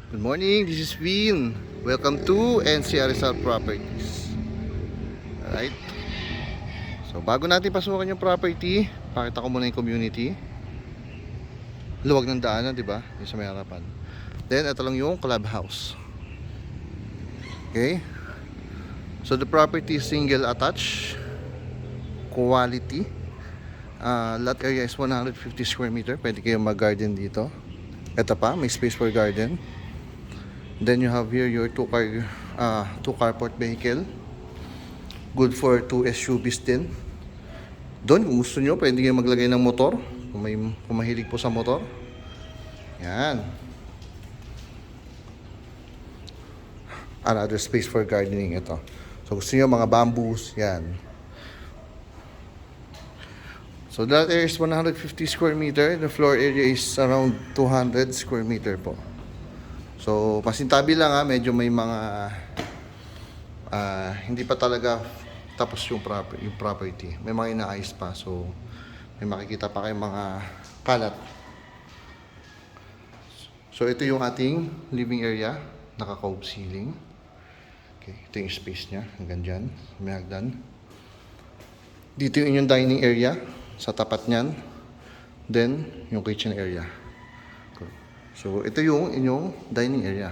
Good morning, this is Vin. Welcome to NCR Rizal Properties. Alright. So bago natin pasukan yung property, pakita ko muna yung community. Luwag ng daanan, di ba? Yung sa may harapan. Then ito lang yung clubhouse. Okay. So the property is single attached, quality. Lot area is 150 square meter. Pwede kayong mag-garden dito. Ito pa, may space for garden. Then you have here your two carport vehicle. Good for 2 SUVs din. Doon kung gusto nyo, pwede kayo maglagay ng motor. Kung mahilig po sa motor. Yan. Another space for gardening ito. So gusto nyo mga bamboos, yan. So that area is 150 square meter. The floor area is around 200 square meter po. So pasintabi lang medyo may mga hindi pa talaga tapos yung property. May mga inaayos pa. So may makikita pa kayong mga kalat. So ito yung ating living area, naka-cove ceiling. Okay, ito yung space niya hanggang dyan, may hagdan. Dito yung inyong dining area sa tapat niyan. Then yung kitchen area. So, ito yung inyong dining area.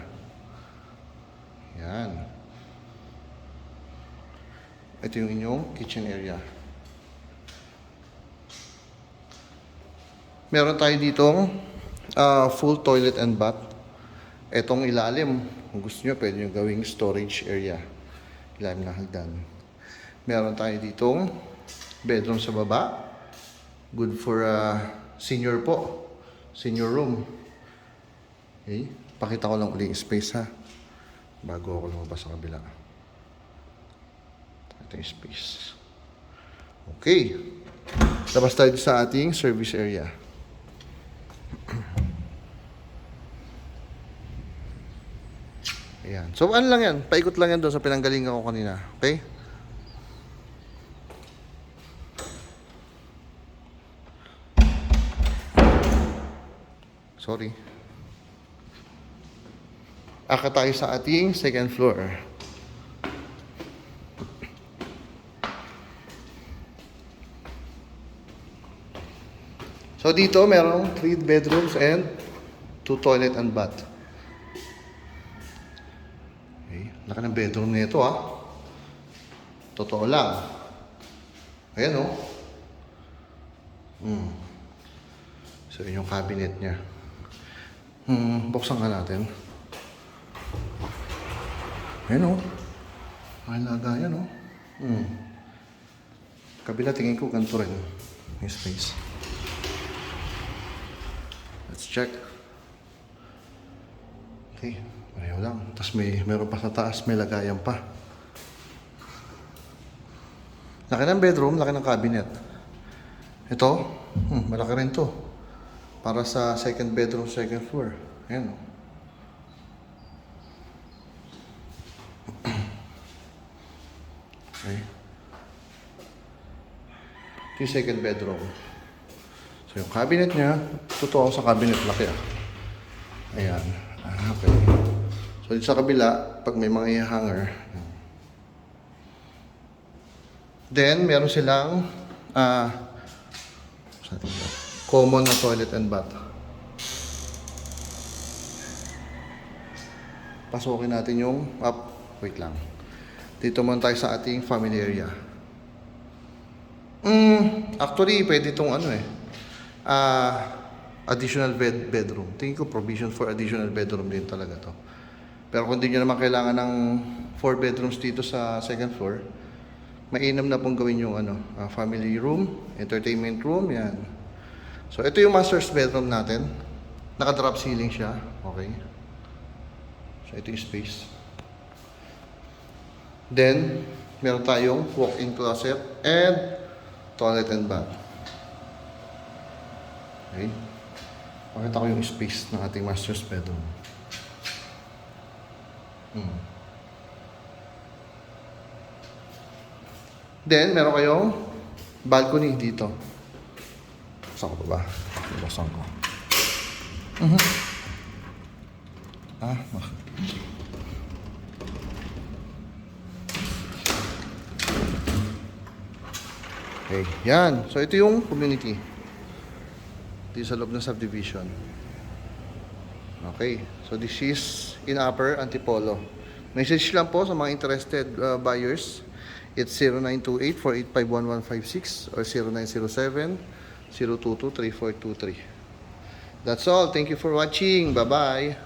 Yan. Ito yung inyong kitchen area. Meron tayo ditong full toilet and bath. Itong ilalim, kung gusto nyo, pwede nyo gawing storage area. Ilalim na hagdan. Meron tayo ditong bedroom sa baba. Good for senior po. Senior room. Okay, pakita ko lang ulit yung space bago ako lumabas sa kabila. Ito yung space. Okay. Labas tayo sa ating service area. Ayan. So ano lang yan? Paikot lang yan doon sa pinanggalingan ko kanina. Okay? Sorry. Aka tayo sa ating second floor. So dito merong 3 bedrooms and 2 toilet and bath. Okay, laki ng bedroom nito Totoo lang. Ayan So yun yung cabinet niya. Buksan ka natin. Ayan May lagayan Kabila tingin ko ganito rin. May space. Let's check. Okay, pareho lang. Tapos meron pa sa taas, may lagayan pa. Laki ng bedroom, laki ng cabinet. Ito, malaki rin to. Para sa second bedroom, second floor. Ayan Okay. Ito yung second bedroom. So yung cabinet niya, totoo sa cabinet, laki Ayan. Okay. So dito sa kabila, pag may mga hanger. Then, meron silang common na toilet and bath. Pasukin natin yung wait lang. Dito muna tayo sa ating family area. Actually, pwede itong additional bedroom. Tingin ko provision for additional bedroom din talaga to. Pero kung di nyo naman kailangan ng 4 bedrooms dito sa second floor, mainam na pong gawin yung family room, entertainment room, yan. So, ito yung master's bedroom natin. Naka-drop ceiling siya. Okay. So, ito yung space. Then, meron tayong walk-in closet and toilet and bath. Okay. Pakita ko yung space ng ating master's bedroom. Then, meron kayong balcony dito. Buksan ko ba? Buksan ko. Ah, okay, yan. So, ito yung community. Ito yung sa loob ng subdivision. Okay, so this is in Upper Antipolo. Message lang po sa mga interested buyers. It's 0928-485-1156 or 0907-022-3423. That's all. Thank you for watching. Bye-bye.